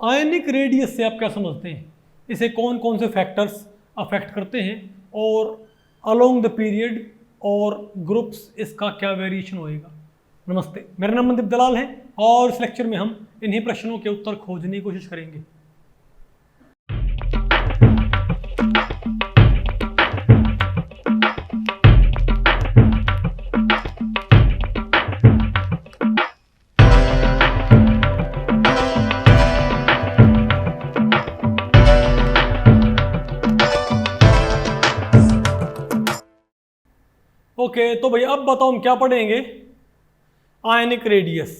Ionic radius से आप क्या समझते हैं, इसे कौन कौन से फैक्टर्स अफेक्ट करते हैं और अलोंग द पीरियड और ग्रुप्स इसका क्या वेरिएशन होएगा। नमस्ते, मेरा नाम मनदीप दलाल है और इस लेक्चर में हम इन्हीं प्रश्नों के उत्तर खोजने की कोशिश करेंगे। ओके, तो भाई अब बताओ हम क्या पढ़ेंगे, आयनिक रेडियस।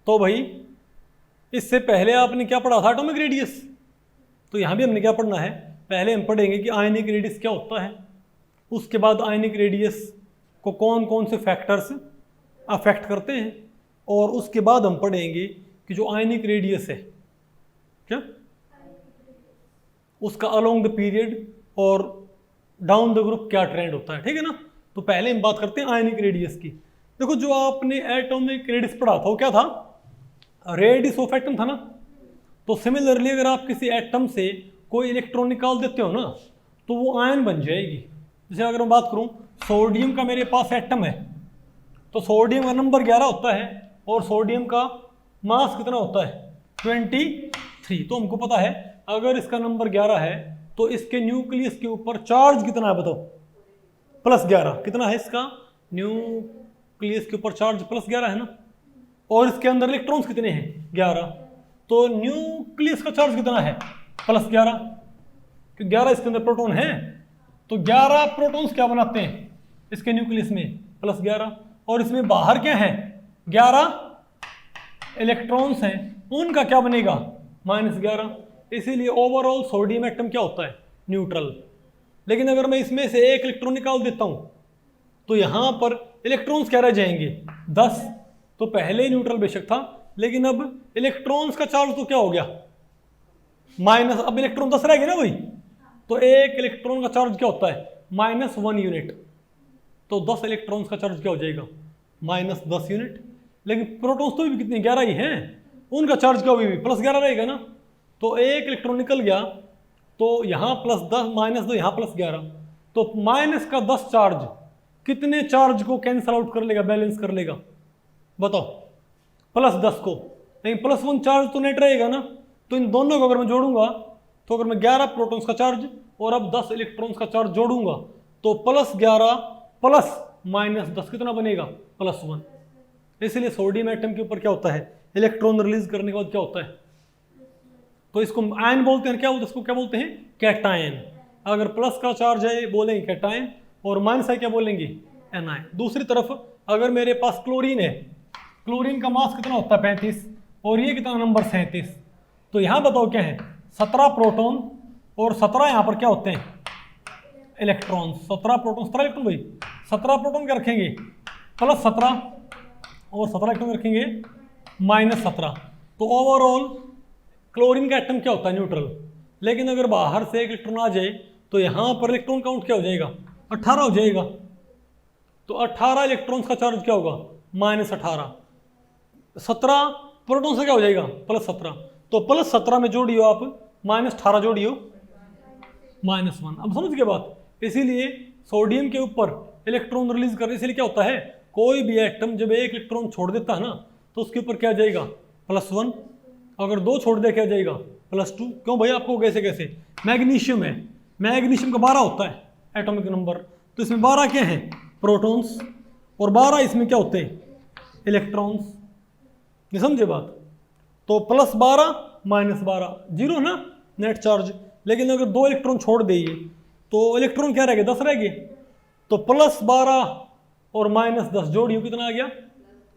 तो भाई इससे पहले आपने क्या पढ़ा था, एटॉमिक रेडियस। तो यहाँ भी हमने क्या पढ़ना है, पहले हम पढ़ेंगे कि आयनिक रेडियस क्या होता है, उसके बाद आयनिक रेडियस को कौन कौन से फैक्टर्स अफेक्ट करते हैं, और उसके बाद हम पढ़ेंगे कि जो आयनिक रेडियस है क्या उसका अलोंग द पीरियड और डाउन द ग्रुप क्या ट्रेंड होता है। ठीक है ना। तो पहले हम बात करते हैं आयनिक रेडियस की। देखो जो आपने एटॉमिक रेडियस पढ़ा था वो क्या था, रेडियस ऑफ एटम था ना। तो सिमिलरली अगर आप किसी एटम से कोई इलेक्ट्रॉन निकाल देते हो ना तो वो आयन बन जाएगी। जैसे अगर मैं बात करूं सोडियम का मेरे पास एटम है, तो सोडियम का नंबर 11 होता है और सोडियम का मास कितना होता है 23। तो हमको पता है अगर इसका नंबर 11 है तो इसके न्यूक्लियस के ऊपर चार्ज कितना है बताओ, +11। कितना है इसका न्यूक्लियस के ऊपर चार्ज, +11 है ना। और इसके अंदर इलेक्ट्रॉन्स कितने हैं 11। तो न्यूक्लियस का चार्ज कितना है +11, क्योंकि 11 इसके अंदर प्रोटॉन है। तो 11 प्रोटॉन्स क्या बनाते हैं इसके न्यूक्लियस में +11, और इसमें बाहर क्या है 11 इलेक्ट्रॉन्स हैं, उनका क्या बनेगा -11। इसीलिए ओवरऑल सोडियम एटम क्या होता है न्यूट्रल। लेकिन अगर मैं इसमें से एक इलेक्ट्रॉन निकाल देता हूं तो यहां पर इलेक्ट्रॉन्स क्या रह जाएंगे 10। तो पहले न्यूट्रल बेशक था लेकिन अब इलेक्ट्रॉन्स का चार्ज तो क्या हो गया माइनस, अब इलेक्ट्रॉन 10 रह गए ना भाई। तो एक इलेक्ट्रॉन का चार्ज क्या होता है -1 यूनिट। तो 10 इलेक्ट्रॉन्स का चार्ज क्या हो जाएगा -10 यूनिट। लेकिन प्रोटॉन्स तो भी कितने 11 ही हैं, उनका चार्ज क्या भी +11 रहेगा ना। तो एक इलेक्ट्रॉन निकल गया तो यहाँ +10 -2 यहाँ +11, तो -10 चार्ज कितने चार्ज को कैंसल आउट कर लेगा, बैलेंस कर लेगा बताओ +10 को। लेकिन +1 चार्ज तो नेट रहेगा ना। तो इन दोनों को अगर मैं जोड़ूंगा तो अगर मैं 11 प्रोटॉन्स का चार्ज और अब 10 इलेक्ट्रॉन्स का चार्ज जोड़ूंगा तो +11 प्लस -10 कितना बनेगा +1। इसलिए सोडियम एटम के ऊपर क्या होता है इलेक्ट्रॉन रिलीज करने के बाद क्या होता है, तो इसको आयन बोलते हैं। क्या बोलते हैं इसको, क्या बोलते हैं कैटायन। अगर प्लस का चार्ज है बोलेंगे कैटायन और माइनस है क्या बोलेंगे एनायन। दूसरी तरफ अगर मेरे पास क्लोरीन है, क्लोरीन का मास कितना होता है 35 और ये कितना नंबर 37। तो यहाँ बताओ क्या है 17 प्रोटॉन और 17 यहाँ पर क्या होते हैं इलेक्ट्रॉन। 17 प्रोटॉन 17 इलेक्ट्रॉन भाई, 17 प्रोटॉन क्या रखेंगे +17 और 17 इलेक्ट्रॉन रखेंगे -17। तो ओवरऑल क्लोरीन का एटम क्या होता है न्यूट्रल। लेकिन अगर बाहर से एक इलेक्ट्रॉन आ जाए तो यहाँ पर इलेक्ट्रॉन काउंट क्या हो जाएगा 18 हो जाएगा। तो 18 इलेक्ट्रॉन्स का चार्ज क्या होगा -18। 17 प्रोटॉन से क्या हो जाएगा +17। तो +17 में जोड़ियो आप -18 जोड़ियो -1। अब समझ गए बात। इसीलिए सोडियम के ऊपर इलेक्ट्रॉन रिलीज कर, इसीलिए क्या होता है कोई भी एटम जब एक इलेक्ट्रॉन छोड़ देता है ना तो उसके ऊपर क्या जाएगा +1, अगर 2 छोड़ दे क्या जाएगा +2। क्यों भाई आपको कैसे कैसे, मैग्नीशियम है, मैग्नीशियम का 12 होता है एटॉमिक नंबर। तो इसमें 12 क्या है प्रोटॉन्स और 12 इसमें क्या होते हैं इलेक्ट्रॉन्स। ये समझे बात। तो +12 -12 0 ना नेट चार्ज। लेकिन अगर 2 इलेक्ट्रॉन छोड़ देंगे तो इलेक्ट्रॉन क्या रह गए 10 रह गए। तो +12 और -10 जोड़ियो कितना आ गया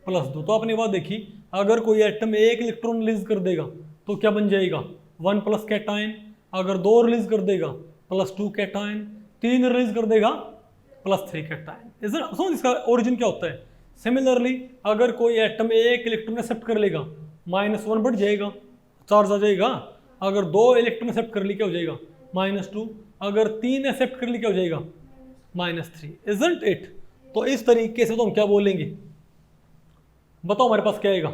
+2। तो आपने बात देखी अगर कोई एटम एक इलेक्ट्रॉन रिलीज कर देगा तो क्या बन जाएगा 1+ कैटायन। अगर 2 रिलीज कर देगा +2 कैटायन, 3 रिलीज कर देगा +3 कैटायन। समझ इसका ओरिजिन क्या होता है। सिमिलरली अगर कोई एटम एक इलेक्ट्रॉन एक्सेप्ट कर लेगा -1 बढ़ जाएगा, चार्ज आ जाएगा। अगर 2 इलेक्ट्रॉन एक्सेप्ट कर ली क्या हो जाएगा -2। अगर 3 एक्सेप्ट कर ली क्या हो जाएगा -3। Isn't it. तो इस तरीके से तो हम क्या बोलेंगे बताओ हमारे पास क्या आएगा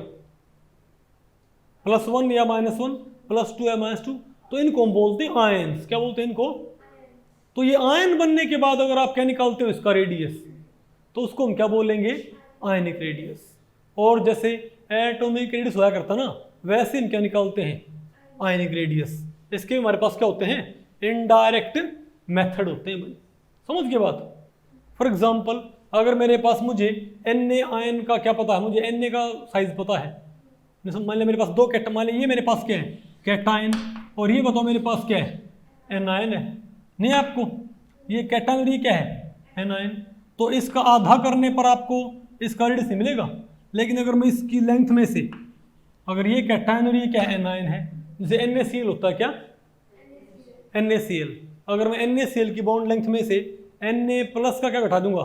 +1 या -1। +2m-2, तो इनको हम बोलते हैं आयन्स। क्या बोलते हैं इनको? तो ये आयन बनने के बाद अगर आप क्या निकालते हो इसका रेडियस, तो उसको हम क्या बोलेंगे? Ionic radius. और जैसे एटॉमिक रेडियस हुआ करता ना, वैसे हम क्या निकालते हैं? Ionic radius. इसके हमारे पास क्या होते हैं? इनडायरेक्ट मेथड होते हैं भाई। समझ गए बात? फॉर एग्जाम्पल अगर मेरे पास मुझे Na आयन का क्या पता है, मुझे Na का साइज पता है। मान लिया मेरे पास दो कैट, मान लिया ये मेरे पास क्या है? कैटायन, और ये बताओ मेरे पास क्या है? एनायन है। नहीं आपको ये कैटायन और ये क्या है? एनायन। तो इसका आधा करने पर आपको इसका रेडियस नहीं मिलेगा। लेकिन अगर मैं इसकी लेंथ में से, अगर ये कैटायन और ये क्या है? एनायन है, जैसे NaCl होता है क्या? NaCl। अगर मैं NaCl की बॉन्ड लेंथ में से Na+ का क्या घटा दूंगा?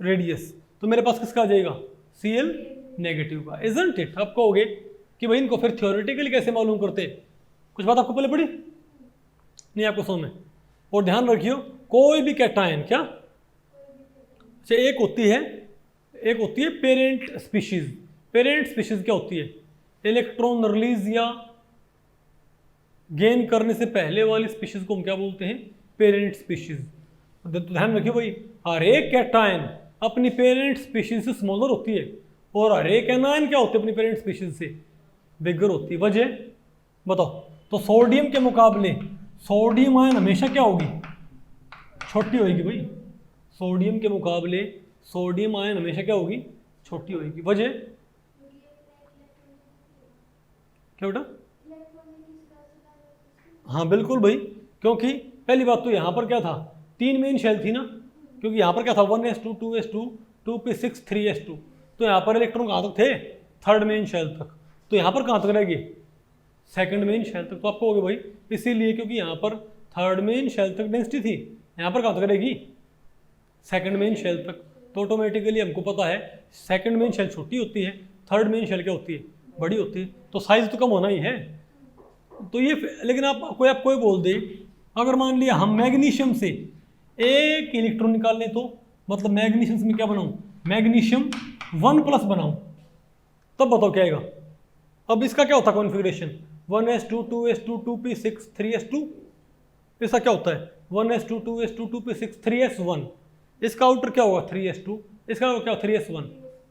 रेडियस, तो मेरे पास किसका आ जाएगा? Cl नेगेटिव का। Isn't it? आप कहोगे कि भाई इनको फिर थ्योरेटिकली कैसे मालूम करते? कुछ बात आपको पहले पड़ी नहीं? आपको समझ में? और ध्यान रखियो कोई भी कैटायन क्या, एक होती है पेरेंट स्पीशीज। पेरेंट स्पीशीज क्या होती है? इलेक्ट्रॉन रिलीज या गेन करने से पहले वाली स्पीशीज को हम क्या बोलते हैं? Parent species. तो ध्यान रखियो भाई, हर एक कैटायन अपनी पेरेंट स्पीशीज से स्मॉलर होती है, और हर एक एनायन क्या होती है? अपनी पेरेंट स्पीशीज से बिगर होती है। वजह बताओ? तो सोडियम के मुकाबले सोडियम आयन हमेशा क्या होगी? छोटी होगी भाई। सोडियम के मुकाबले सोडियम आयन हमेशा क्या होगी? छोटी होगी। वजह क्या बेटा? हाँ बिल्कुल भाई, क्योंकि पहली बात तो यहाँ पर क्या था? 3 मेन शेल थी ना, क्योंकि यहाँ पर क्या था? 1s2 2s2 2p6 3s2। तो यहाँ पर इलेक्ट्रॉन कहाँ तक थे? 3rd मेन शेल तक। तो यहाँ पर कहाँ तक रहेगी? 2nd मेन शेल तक। तो आप कहोगे भाई इसीलिए क्योंकि यहाँ पर 3rd मेन शेल तक डेंसिटी थी, यहाँ पर कहाँ तक रहेगी? 2nd मेन शेल तक। तो ऑटोमेटिकली हमको पता है 2nd मेन शेल छोटी होती है, 3rd मेन शेल क्या होती है? बड़ी होती है। तो साइज तो कम होना ही है। तो ये लेकिन आप कोई बोल दे, अगर मान लिया हम मैग्नीशियम से एक इलेक्ट्रॉन निकाल लें, तो मतलब मैग्नीशियम में क्या बनाऊं? मैग्नीशियम 1+ बनाऊं, तब बताओ क्या आएगा? अब इसका क्या होता है configuration? 1s2 2s2 2p6 3s2। इसका क्या होता है? 1s2 2s2 2p6 3s1। इसका आउटर क्या होगा? 3s2। इसका क्या 3s1।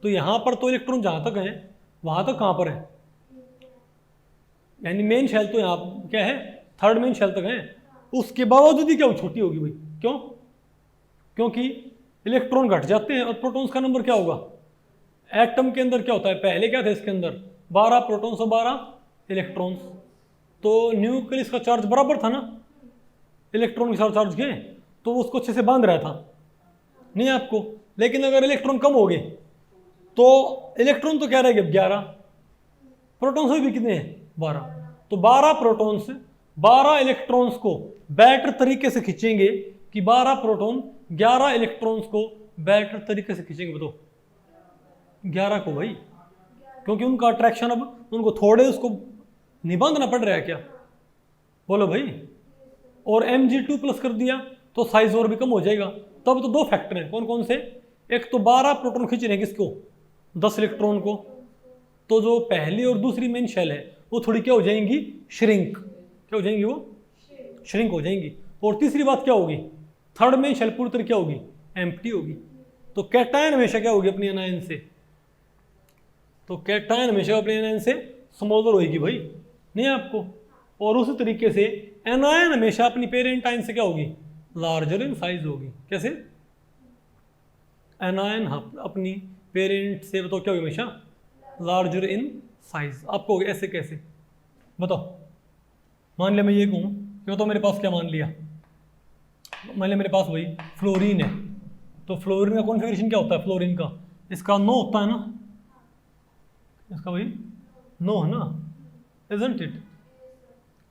तो यहाँ पर तो इलेक्ट्रॉन जहाँ तक है वहाँ तक कहाँ पर है? यानी मेन शेल तो यहाँ क्या है? 3rd मेन शेल तक है। उसके बावजूद ही क्या छोटी होगी भाई? क्यों? क्योंकि इलेक्ट्रॉन घट जाते हैं और प्रोटॉन्स का नंबर क्या होगा? एटम के अंदर क्या होता है? पहले क्या था इसके अंदर? 12 प्रोटॉन्स और 12 इलेक्ट्रॉन्स। तो न्यूक्लियस का चार्ज बराबर था ना इलेक्ट्रॉन के साथ चार्ज के, तो वो उसको अच्छे से बांध रहा था नहीं आपको। लेकिन अगर इलेक्ट्रॉन कम हो गए तो इलेक्ट्रॉन तो क्या रहेगा? 11। प्रोटॉन्स भी कितने हैं? 12। तो 12 प्रोटॉन्स 12 इलेक्ट्रॉन्स को बेटर तरीके से खींचेंगे कि 12 प्रोटॉन 11 इलेक्ट्रॉन्स को बेटर तरीके से खींचेंगे? बताओ 11 को भाई, क्योंकि उनका अट्रैक्शन अब उनको थोड़े उसको निबंधना पड़ रहा है क्या? बोलो भाई। और Mg2+ कर दिया तो साइज और भी कम हो जाएगा। तब तो 2 फैक्टर हैं। कौन कौन से? एक तो 12 प्रोटॉन खींच रहे हैं किसको? 10 इलेक्ट्रॉन को। तो जो पहली और दूसरी मेन शेल है वो थोड़ी क्या हो जाएंगी? श्रिंक। क्या हो जाएंगी? वो श्रिंक हो जाएंगी। और तीसरी बात क्या होगी? 3rd मेन शेल पूरी तरह क्या होगी? एम्प्टी होगी। तो कैटायन हमेशा क्या होगी? अपनी एनायन से। तो कैटायन हमेशा अपने एनायन से स्मॉलर होगी भाई, नहीं आपको। और उसी तरीके से एनायन हमेशा अपनी पेरेंट आयन से क्या होगी? लार्जर इन साइज होगी। कैसे? एनायन अपनी पेरेंट से बताओ क्या होगी? हमेशा लार्जर इन साइज। आपको होगी ऐसे कैसे? बताओ। मान लिया मैं ये कहूँ कि बताओ मेरे पास क्या मान लिया? मान लिया मेरे पास भाई फ्लोरीन है। तो फ्लोरीन का कॉन्फ़िगरेशन क्या होता है? फ्लोरीन का इसका 9 होता है ना, इसका भाई 9 है ना, इजंट इट?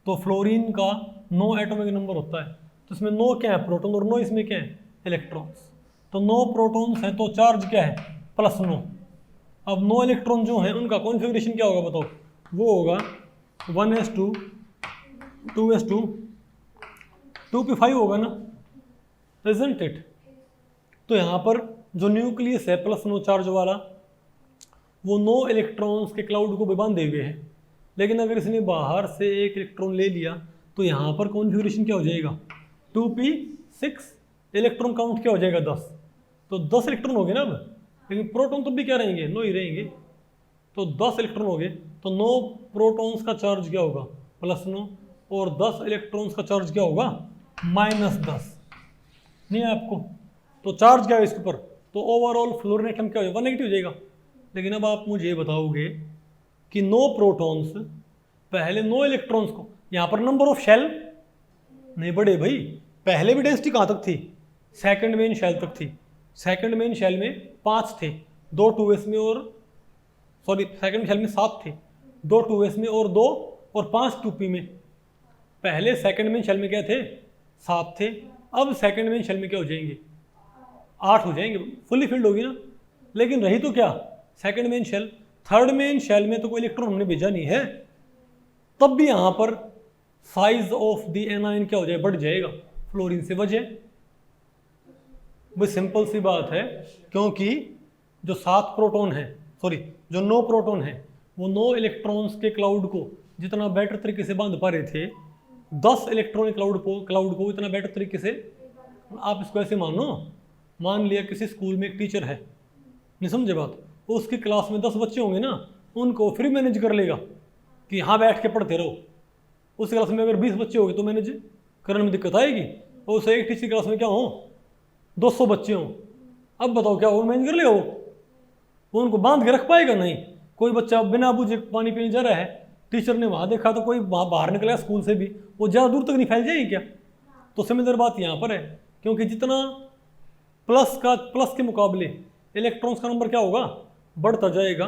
तो फ्लोरीन का 9 एटॉमिक नंबर होता है। तो इसमें 9 क्या है? प्रोटॉन, और 9 इसमें क्या है? इलेक्ट्रॉन्स। तो 9 प्रोटॉन्स हैं तो चार्ज क्या है? +9। अब 9 इलेक्ट्रॉन जो हैं उनका कॉन्फ़िगरेशन क्या होगा बताओ? वो होगा 1s2 2s2 2p5 होगा ना, इजंट इट? तो यहाँ पर जो न्यूक्लियस है +9 चार्ज वाला, वो 9 इलेक्ट्रॉन्स के क्लाउड को भी बांधे हुए हैं। लेकिन अगर इसने बाहर से एक इलेक्ट्रॉन ले लिया तो यहाँ पर कॉन्फ़िगरेशन क्या हो जाएगा 2p6, इलेक्ट्रॉन काउंट क्या हो जाएगा 10, तो 10 इलेक्ट्रॉन हो गए ना अब, लेकिन प्रोटॉन तो भी क्या रहेंगे 9 ही रहेंगे, तो 10 इलेक्ट्रॉन हो गए, तो 9 प्रोटॉन्स का चार्ज क्या होगा +9, और 10 इलेक्ट्रॉन्स का चार्ज क्या होगा -10, नहीं है आपको, तो चार्ज क्या है इसके ऊपर, तो ओवरऑल फ्लोरीन एटम क्या हो जाएगा नेगेटिव हो जाएगा। लेकिन अब आप मुझे बताओगे कि 9 प्रोटॉन्स पहले 9 इलेक्ट्रॉन्स को, यहाँ पर नंबर ऑफ शेल नहीं बढ़े भाई, पहले भी डेंसिटी कहाँ तक थी, सेकंड मेन शेल तक थी, सेकंड मेन शेल में 5 थे, 2 2s में, और सॉरी सेकंड शेल में 7 थे, 2 2s में और 2 और 5 2p में। पहले सेकंड मेन शेल में क्या थे 7 थे, अब सेकंड मेन शेल में क्या हो जाएंगे 8 हो जाएंगे, फुल्ली फिल्ड होगी ना। लेकिन रही तो क्या second main shell, third main shell में तो कोई इलेक्ट्रॉन हमने भेजा नहीं है, तब भी यहाँ पर साइज ऑफ द एनायन क्या हो जाए बढ़ जाएगा फ्लोरीन से वजह, बस सिंपल सी बात है, क्योंकि जो 7 प्रोटॉन है, सॉरी जो 9 प्रोटॉन है, वो 9 इलेक्ट्रॉन्स के क्लाउड को जितना बेटर तरीके से बांध पा रहे थे, 10 इलेक्ट्रॉनिक क्लाउड को इतना बेटर तरीके से, आप इसको ऐसे मानो, मान लिया किसी स्कूल में एक टीचर है, नहीं समझे बात, उसकी क्लास में 10 बच्चे होंगे ना, उनको फ्री मैनेज कर लेगा कि हाँ बैठ के पढ़ते रहो। उस क्लास में अगर 20 बच्चे हो गए तो मैनेज करने में दिक्कत आएगी, और उसे एक टीचर क्लास में क्या हो 200 बच्चे हों, अब बताओ क्या वो मैनेज कर ले, वो उनको बांध के रख पाएगा नहीं। कोई बच्चा बिना बुझे पानी पीने जा रहा है, टीचर ने वहाँ देखा तो कोई वहाँ बाहर निकला स्कूल से भी, वो ज़्यादा दूर तक नहीं फैल जाएगी क्या। तो सिमिलर बात यहाँ पर है, क्योंकि जितना प्लस के मुकाबले इलेक्ट्रॉन्स का नंबर क्या होगा बढ़ता जाएगा,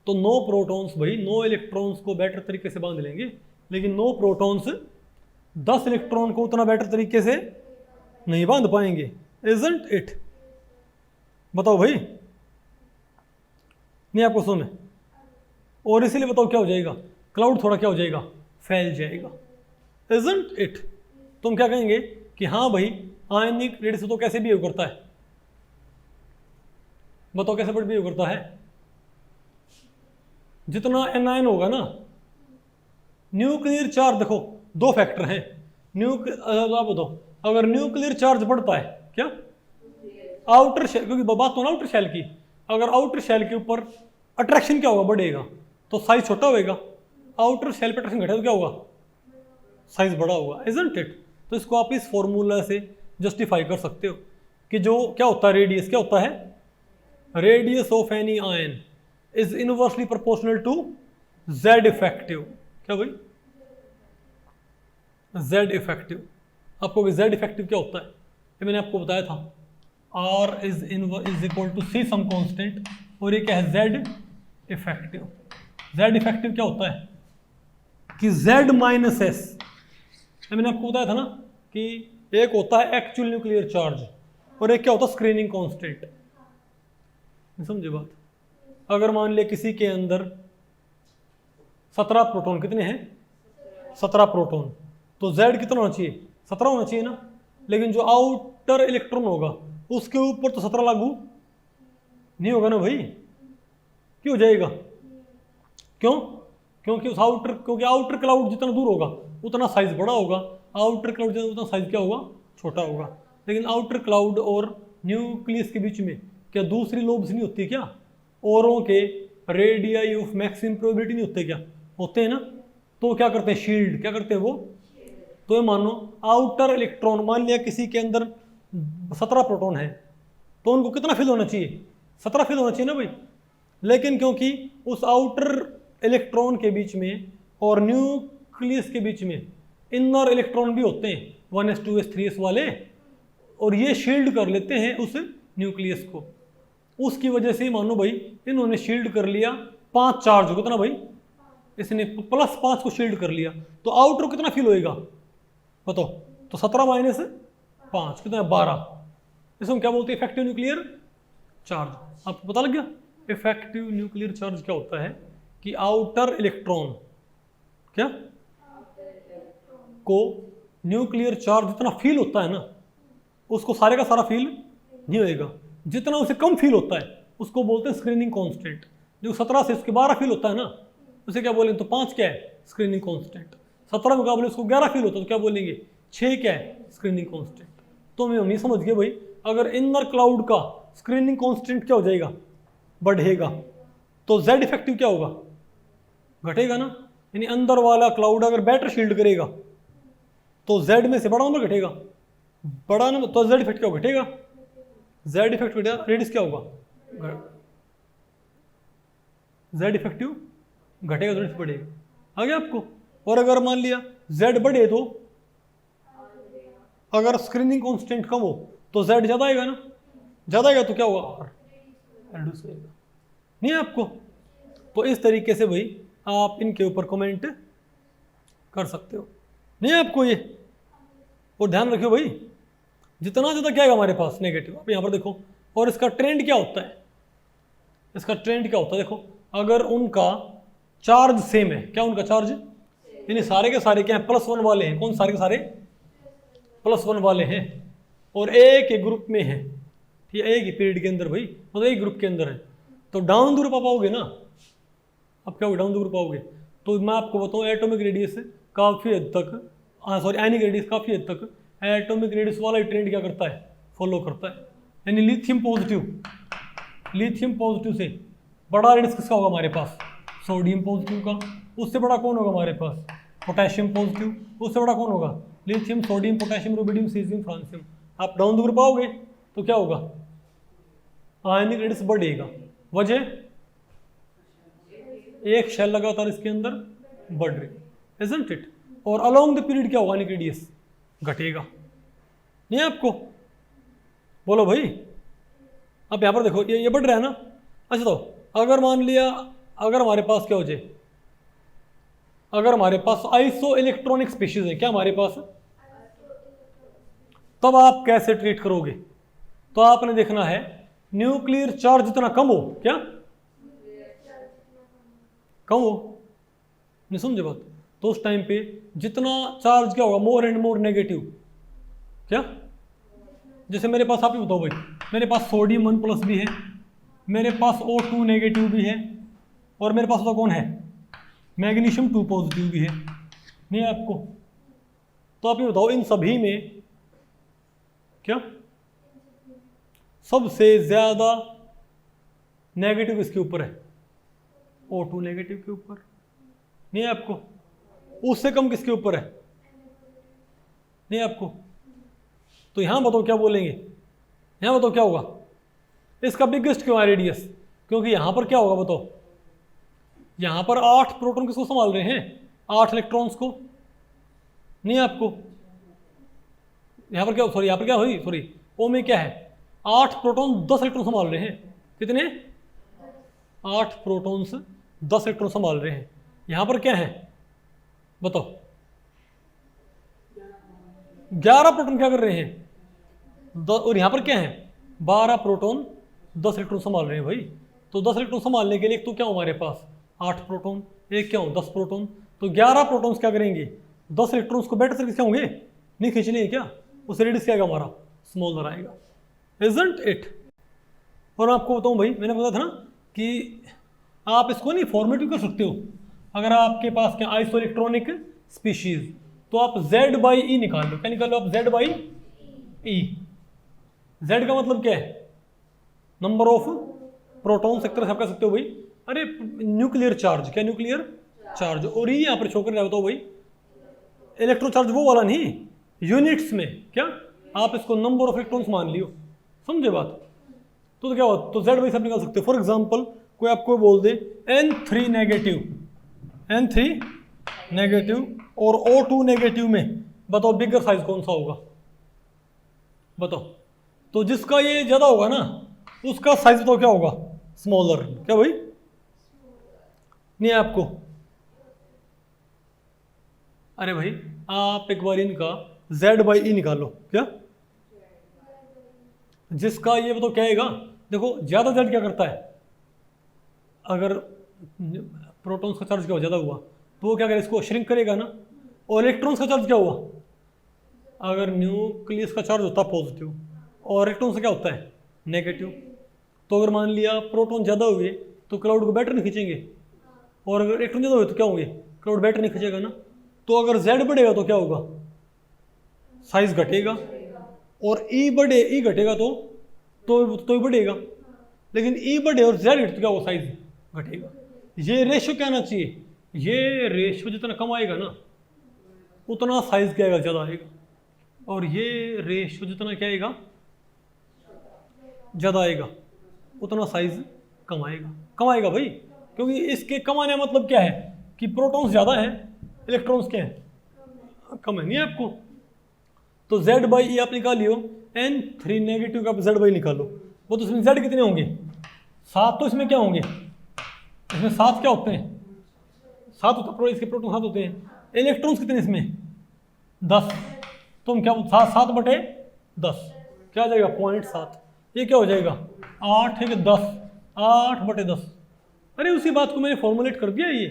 तो 9 प्रोटॉन्स भाई 9 इलेक्ट्रॉन्स को बेटर तरीके से बांध लेंगे, लेकिन 9 प्रोटॉन्स 10 इलेक्ट्रॉन को उतना बेटर तरीके से नहीं बांध पाएंगे, इजंट इट। बताओ भाई, नहीं आपको सुने, और इसीलिए बताओ क्या हो जाएगा, क्लाउड थोड़ा क्या हो जाएगा फैल जाएगा, इजंट इट। तुम क्या कहेंगे कि हाँ भाई आयनिक रेडिएशन तो कैसे बिहेव करता है, बताओ कैसे बिहेव करता है, जितना एनायन होगा ना, न्यूक्लियर चार्ज देखो 2 फैक्टर हैं, आप बताओ अगर न्यूक्लियर चार्ज बढ़ता है क्या आउटर शेल, क्योंकि बात तो ना आउटर शेल की, अगर आउटर शेल के ऊपर अट्रैक्शन क्या होगा बढ़ेगा तो साइज छोटा होएगा, आउटर शेल पे अट्रैक्शन घटेगा तो क्या होगा साइज बड़ा होगा, इजंट इट। तो इसको आप इस फॉर्मूला से जस्टिफाई कर सकते हो कि जो क्या होता है रेडियस, क्या होता है radius of any ion is inversely proportional to Z effective, क्या भाई जेड इफेक्टिव। आपको जेड इफेक्टिव क्या होता है ये मैंने आपको बताया था, R is equal to C some constant, और ये क्या है जेड इफेक्टिव। जेड इफेक्टिव क्या होता है कि जेड माइनस एस, मैंने आपको बताया था ना कि एक होता है एक्चुअल न्यूक्लियर चार्ज और एक क्या होता है स्क्रीनिंग कांस्टेंट, समझे बात। अगर मान लिया किसी के अंदर 17 प्रोटॉन, कितने हैं 17 प्रोटॉन, तो Z कितना होना चाहिए 17 होना चाहिए ना, लेकिन जो आउटर इलेक्ट्रॉन होगा उसके ऊपर तो 17 लागू नहीं होगा ना भाई, क्यों हो जाएगा, क्यों, क्योंकि आउटर क्लाउड जितना दूर होगा उतना साइज बड़ा होगा, आउटर क्लाउड उतना साइज क्या होगा छोटा होगा। लेकिन आउटर क्लाउड और न्यूक्लियस के बीच में क्या दूसरी लोब्स नहीं होती क्या, औरों के रेडियाई ऑफ मैक्सिमम प्रोबेबिलिटी नहीं होते क्या, होते हैं ना, तो क्या करते हैं शील्ड, क्या करते हैं वो। तो ये मानो आउटर इलेक्ट्रॉन, मान लिया किसी के अंदर 17 प्रोटॉन है तो उनको कितना फिल होना चाहिए 17 फिल होना चाहिए ना भाई, लेकिन क्योंकि उस आउटर इलेक्ट्रॉन के बीच में और न्यूक्लियस के बीच में इनर इलेक्ट्रॉन भी होते हैं 1s 2s 3s वाले, और ये शील्ड कर लेते हैं उस न्यूक्लियस को, उसकी वजह से मानो भाई इन्होंने शील्ड कर लिया 5 चार्ज हो, कितना भाई इसने +5 को शील्ड कर लिया, तो आउटर कितना फील होएगा बताओ, तो 17 माइनस 5 कितना है 12, इसमें क्या बोलते हैं इफेक्टिव न्यूक्लियर चार्ज। आपको पता लग गया इफेक्टिव न्यूक्लियर चार्ज क्या होता है कि आउटर इलेक्ट्रॉन क्या को न्यूक्लियर चार्ज जितना फील होता है ना उसको सारे का सारा फील नहीं होएगा, जितना उसे कम फील होता है उसको बोलते हैं स्क्रीनिंग कांस्टेंट। जो 17 से उसके 12 फील होता है ना उसे क्या बोलेंगे, तो 5 क्या है स्क्रीनिंग कांस्टेंट। 17 मुकाबले उसको 11 फील होता है तो क्या बोलेंगे, 6 क्या है स्क्रीनिंग कांस्टेंट। तो हम ये समझ गए भाई, अगर इनर क्लाउड का स्क्रीनिंग कांस्टेंट क्या हो जाएगा, बढ़ेगा, तो जेड इफेक्टिव क्या होगा, घटेगा ना। यानी अंदर वाला क्लाउड अगर बेटर शील्ड करेगा तो जेड में से बड़ा नंबर घटेगा, बड़ा नंबर, तो जेड इफेक्ट क्या घटेगा, जेड इफेक्ट घटेगा, रेडियस क्या होगा, जेड इफेक्टिव घटेगा, रेडियस बढ़ेगा। आ गया आपको। और अगर मान लिया जेड बढ़े तो अगर स्क्रीनिंग कांस्टेंट कम हो तो जेड ज्यादा आएगा ना, ज्यादा आएगा तो क्या होगा, रिड्यूस होगा। नहीं है आपको। तो इस तरीके से भाई आप इनके ऊपर कमेंट कर सकते हो, नहीं है आपको ये। और ध्यान रखियो भाई, जितना ज़्यादा क्या आएगा हमारे पास नेगेटिव, आप यहाँ पर देखो। और इसका ट्रेंड क्या होता है, इसका ट्रेंड क्या होता है, देखो अगर उनका चार्ज सेम है, क्या उनका चार्ज, यानी सारे के सारे क्या है, +1 वाले हैं। कौन, सारे के सारे +1 वाले हैं और एक ही ग्रुप में है, ठीक है, एक ही पीरियड के अंदर भाई, मतलब एक ग्रुप के अंदर है, तो डाउन द ग्रुप आप आओगे ना, अब क्या होगा, डाउन द ग्रुप आओगे। तो मैं आपको बताऊँ एटॉमिक रेडियस काफ़ी हद तक, सॉरी आयनिक रेडियस काफ़ी हद तक एटॉमिक रेडियस वाला ही ट्रेंड क्या करता है, फॉलो करता है। यानी लिथियम पॉजिटिव से बड़ा रेडियस किसका होगा हमारे पास, सोडियम पॉजिटिव का। उससे बड़ा कौन होगा हमारे पास, पोटेशियम पॉजिटिव। उससे बड़ा कौन होगा, lithium, sodium, potassium, rubidium, caesium, francium. आप डाउन द ग्रुप आओगे तो क्या होगा, आयनिक रेडियस बढ़ेगा। वजह, एक शेल लगातार इसके अंदर बढ़ रही, इजंट इट। और अलोंग द पीरियड क्या होगा, आयनिक रेडियस घटेगा। नहीं है आपको, बोलो भाई। अब यहाँ पर देखो ये बढ़ रहा है ना। अच्छा तो अगर मान लिया, अगर हमारे पास क्या हो जाए, अगर हमारे पास आइसो इलेक्ट्रॉनिक स्पीशीज है, क्या हमारे पास, तब आप कैसे ट्रीट करोगे, तो आपने देखना है न्यूक्लियर चार्ज जितना कम हो, क्या कम हो, नहीं समझे बात, तो उस टाइम पे जितना चार्ज क्या होगा, मोर एंड मोर नेगेटिव, क्या, जैसे मेरे पास, आप ही बताओ भाई, मेरे पास सोडियम 1+ भी है, मेरे पास O2 नेगेटिव भी है, और मेरे पास तो कौन है, मैग्नीशियम 2 पॉजिटिव भी है, नहीं है आपको। तो आप ये बताओ इन सभी में क्या सबसे ज्यादा नेगेटिव किसके ऊपर है, O2 नेगेटिव के ऊपर, नहीं है आपको। उससे कम किसके ऊपर है, नहीं है आपको। तो यहां बताओ क्या बोलेंगे, यहां बताओ क्या होगा, इसका बिगेस्ट क्यों है रेडियस, क्योंकि यहां पर क्या होगा बताओ, यहां पर 8 प्रोटॉन किसको संभाल रहे हैं, 8 इलेक्ट्रॉन्स को, नहीं है आपको। यहां पर क्या, सॉरी यहां पर क्या हुई, सॉरी ओ में क्या है, 8 प्रोटॉन 10 इलेक्ट्रॉन संभाल रहे हैं, कितने, 8 प्रोटॉन्स 10 इलेक्ट्रॉन संभाल रहे हैं। यहां पर क्या है बताओ, 11 प्रोटॉन क्या कर रहे हैं, और यहां पर क्या है, 12 प्रोटॉन 10 इलेक्ट्रॉन संभाल रहे हैं भाई। तो 10 इलेक्ट्रॉन संभालने के लिए एक तो क्या हो हमारे पास 8 प्रोटॉन, एक क्या हो 10 प्रोटॉन, तो 11 प्रोटॉन्स क्या करेंगे, 10 इलेक्ट्रॉन्स को बेटर तरीके से होंगे, नहीं खींचने हैं क्या, उस रेडियस क्या आएगा हमारा, स्मॉलर आएगा, इजंट इट। और आपको बताऊं भाई, मैंने बताया था ना कि आप इसको नहीं फॉर्मेटिव कर सकते हो, अगर आपके पास क्या आइसो इलेक्ट्रॉनिक स्पीशीज, तो आप Z/E निकाल लो, क्या निकाल लो आप, Z/E। Z का मतलब क्या है, नंबर ऑफ प्रोटॉन्स, एक तरह से आप कह सकते हो भाई, अरे न्यूक्लियर चार्ज, क्या न्यूक्लियर चार्ज, और ये यहाँ पर शो कर रहा बताओ भाई, इलेक्ट्रॉन चार्ज वो वाला नहीं, यूनिट्स में, क्या आप इसको नंबर ऑफ इलेक्ट्रॉन्स मान लियो, समझे बात। तो क्या हो, तो Z/E सब निकाल सकते हो। फॉर एग्जाम्पल कोई आपको बोल दे N3 नेगेटिव और O2 नेगेटिव में, बताओ बिगर साइज कौन सा होगा, बताओ। तो जिसका ये ज्यादा होगा ना, उसका साइज बताओ क्या होगा, स्मॉलर, क्या भाई, नहीं है आपको। अरे भाई आप एक बार इनका Z/E निकालो, क्या जिसका ये बताओ क्या आएगा, देखो ज्यादा Z क्या करता है, अगर प्रोटॉन्स का चार्ज क्या ज्यादा हुआ तो वो क्या करेगा, इसको श्रिंक करेगा ना। और इलेक्ट्रॉन्स का चार्ज क्या हुआ, अगर न्यूक्लियस का चार्ज होता है पॉजिटिव और इलेक्ट्रॉन से क्या होता है नेगेटिव, तो अगर मान लिया प्रोटॉन ज़्यादा हुए तो क्लाउड को बेटर नहीं खींचेंगे, और अगर इलेक्ट्रॉन ज़्यादा हुए तो क्या होंगे, क्राउड बेटर नहीं खींचेगा ना। तो अगर Z बढ़ेगा तो क्या होगा, साइज घटेगा, और ई घटेगा तो ही बढ़ेगा। लेकिन ई बढ़े और Z घटे तो क्या होगा, साइज घटेगा। ये रेशियो क्या आना चाहिए, ये रेशियो जितना कम आएगा ना उतना साइज क्या आएगा, ज़्यादा आएगा, और ये रेशियो जितना क्या आएगा, ज़्यादा आएगा, उतना साइज कम आएगा भाई। क्योंकि इसके कम आने का मतलब क्या है कि प्रोटॉन्स ज़्यादा है, इलेक्ट्रॉन्स क्या है, कम है। नहीं है आपको, तो Z/E आप निकालियो, N3 नेगेटिव का आप Z/E निकालो, वो तो इसमें Z कितने होंगे, 7। तो इसमें क्या होंगे, इसमें 7 क्या होते हैं, 7 होता है, इसके प्रोटॉन 7 होते हैं। इलेक्ट्रॉन्स कितने इसमें, 10। तो हम क्या 7/10 क्या आ जाएगा, 0.7। ये क्या हो जाएगा, 8 है कि 10, 8/10। अरे उसी बात को मैंने फॉर्मुलेट कर दिया ये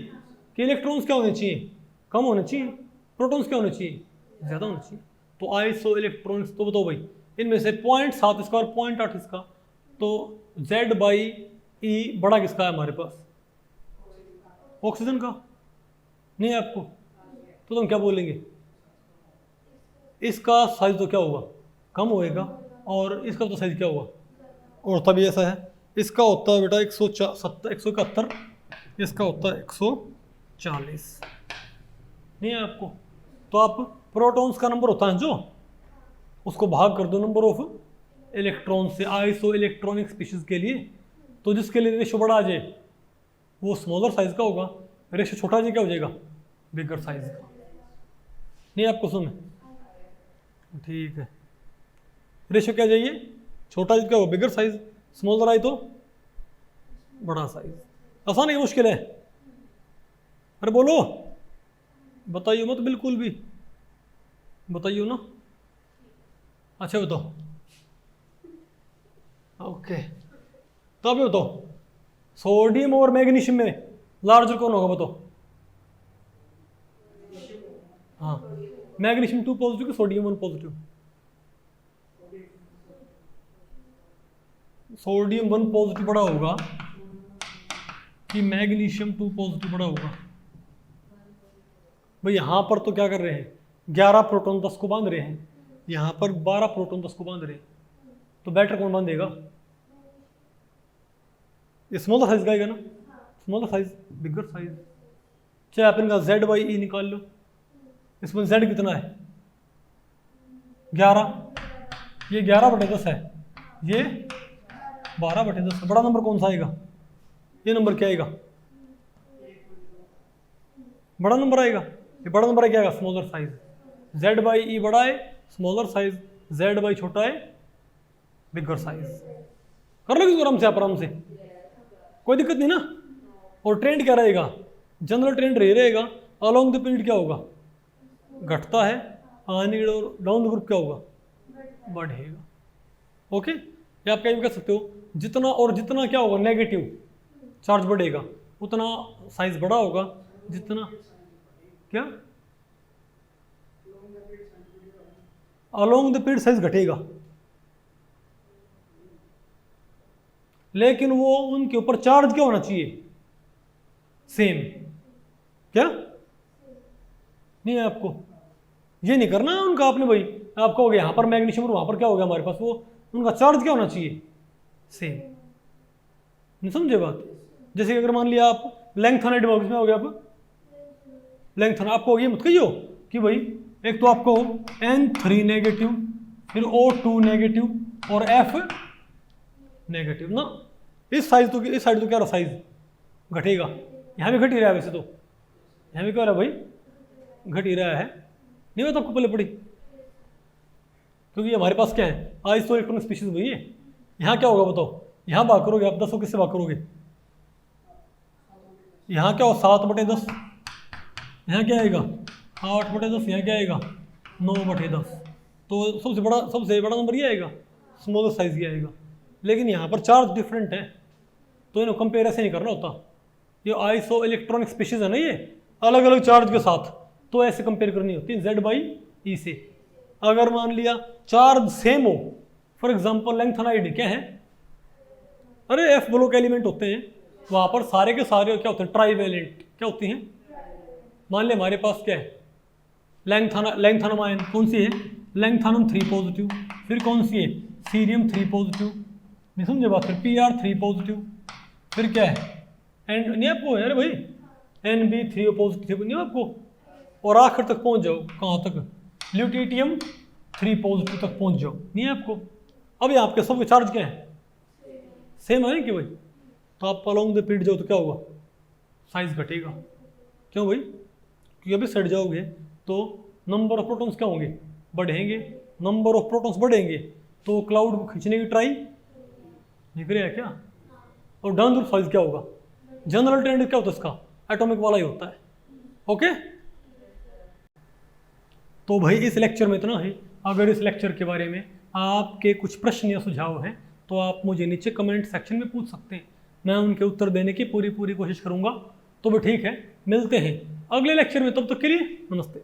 कि इलेक्ट्रॉन्स क्या होने चाहिए, कम होने चाहिए, प्रोटॉन्स क्या होने चाहिए, ज़्यादा होने चाहिए। तो आइसो इलेक्ट्रॉन्स, तो बताओ भाई इनमें से 0.7 इसका और 0.8 इसका, तो Z/E बड़ा किसका है हमारे पास, ऑक्सीजन का। नहीं है आपको, तो तुम क्या बोलेंगे, इसका साइज तो क्या होगा, कम होएगा, और इसका तो साइज क्या होगा, और तभी ऐसा है। इसका होता है बेटा 171, इसका होता है 140। नहीं है आपको, तो आप प्रोटॉन्स का नंबर होता है जो, उसको भाग कर दो नंबर ऑफ इलेक्ट्रॉन से आइसो इलेक्ट्रॉनिक स्पीशीज के लिए, तो जिसके लिए रेशो बड़ा आ जाए वो स्मॉलर साइज का होगा, रेशो छोटा आ जाए क्या हो जाएगा, बिगर साइज का। नहीं आपको सुन, ठीक है, रेशो क्या चाहिए, छोटा क्या हो, बिगर साइज, स्मॉलर आई तो बड़ा साइज। आसान है, मुश्किल है, अरे बोलो, बताइए मत बिल्कुल भी, बताइए ना। अच्छा बताओ, ओके, तो अभी बताओ सोडियम और मैग्नीशियम में लार्जर कौन होगा, बताओ। हाँ, मैग्नीशियम 2 पॉजिटिव कि सोडियम 1 पॉजिटिव, सोडियम 1 पॉजिटिव बड़ा होगा कि मैग्नीशियम 2 पॉजिटिव बड़ा होगा। भाई यहाँ पर तो क्या कर रहे हैं, 11 प्रोटॉन 10 को बांध रहे हैं, यहाँ पर 12 प्रोटॉन 10 को बांध रहे हैं, तो बेटर कौन बांधेगा, स्मॉलर साइज का आएगा ना, स्मॉलर साइज, बिगर साइज। चाहे आप इनका Z/E निकाल लो, इसमें Z कितना है, 11, ये 11/10 है, ये 12/10। बड़ा नंबर कौन सा आएगा, ये नंबर क्या आएगा, बड़ा नंबर आएगा, ये बड़ा नंबर क्या आएगा, स्मॉलर साइज। Z/E बड़ा है, स्मॉलर साइज, Z/E छोटा है, बिगर साइज। कर लो आराम से, आप आराम से, कोई दिक्कत नहीं ना। और ट्रेंड क्या रहेगा, जनरल ट्रेंड रहेगा, अलोंग द पीरियड क्या होगा, घटता है, आने और डाउन द ग्रुप क्या होगा, बढ़ेगा। ओके, या आप क्या कह सकते हो, जितना और जितना क्या होगा, नेगेटिव चार्ज बढ़ेगा उतना साइज बड़ा होगा, जितना क्या अलोंग द पीरियड साइज घटेगा, लेकिन वो उनके ऊपर चार्ज क्या होना चाहिए, सेम। क्या नहीं है आपको, ये नहीं करना उनका आपने, भाई आप कहोगे यहाँ पर मैग्नीशियम और वहाँ पर क्या हो गया हमारे पास, वो उनका चार्ज क्या होना चाहिए, सेम। नहीं समझे बात, जैसे अगर मान लिया आप लेंथनाइड बॉक्स में हो गया, आप लेंथन आपको ये मत कहियो कि भाई एक तो आपको N3 नेगेटिव, फिर O2 नेगेटिव और F नेगेटिव ना, इस साइड तो क्या रहा, साइज घटेगा, यहाँ भी घट ही रहा है, वैसे तो यहाँ भी क्या रहा है भाई, घट ही रहा है। नहीं होता आपको पहले पड़ी, क्योंकि हमारे पास क्या है, आइसो इलेक्ट्रॉनिक स्पीशीज वही है। यहाँ क्या होगा बताओ, यहाँ भाग करोगे आप 10 को किससे भाग करोगे, यहाँ क्या हो 7/10, यहाँ क्या आएगा 8/10, यहाँ क्या आएगा 9/10। तो सबसे बड़ा नंबर ये आएगा, स्मॉलर साइज ये आएगा। लेकिन यहाँ पर चार्ज डिफरेंट है, तो इन्हें कंपेयर ऐसे नहीं करना होता। ये आइसो इलेक्ट्रॉनिक स्पीशीज है ना, ये अलग अलग चार्ज के साथ, तो ऐसे कंपेयर करनी होती है Z/E से। अगर मान लिया चार्ज सेम हो, फॉर एग्जांपल लेंथनाइड क्या है, अरे F ब्लॉक एलिमेंट होते हैं, वहाँ पर सारे के सारे क्या होते हैं, ट्राईवेलेंट क्या होती हैं। मान ले हमारे पास क्या है, लैंथैनम आयन कौन सी है, लैंथैनम 3 पॉजिटिव, फिर कौन सी है, सीरियम 3 पॉजिटिव, नहीं समझे बात, फिर Pr 3 पॉजिटिव, फिर क्या है एंड नहीं आपको है भाई Nb 3 पॉजिटिव नहीं आपको, और आखिर तक पहुंच जाओ कहाँ तक, ल्यूटिटियम 3 पॉजिटिव तक पहुंच जाओ, नहीं आपको। अब ये आपके सब चार्ज क्या है, सेम है कि भाई, तो आप अलोंग द पीरियड जाओ तो क्या होगा, साइज घटेगा, क्यों भाई, क्योंकि अभी सट जाओगे तो नंबर ऑफ प्रोटॉन्स क्या होंगे, बढ़ेंगे, नंबर ऑफ प्रोटॉन्स बढ़ेंगे तो क्लाउड को खींचने की ट्राई नहीं करेगा क्या, और डाउन द साइज क्या होगा, जनरल ट्रेंड क्या होता है इसका, एटॉमिक वाला ही होता है। ओके, तो भाई इस लेक्चर में इतना ही। अगर इस लेक्चर के बारे में आपके कुछ प्रश्न या सुझाव हैं तो आप मुझे नीचे कमेंट सेक्शन में पूछ सकते हैं, मैं उनके उत्तर देने की पूरी कोशिश करूंगा। तो भी ठीक है, मिलते हैं अगले लेक्चर में, तब तक के लिए नमस्ते।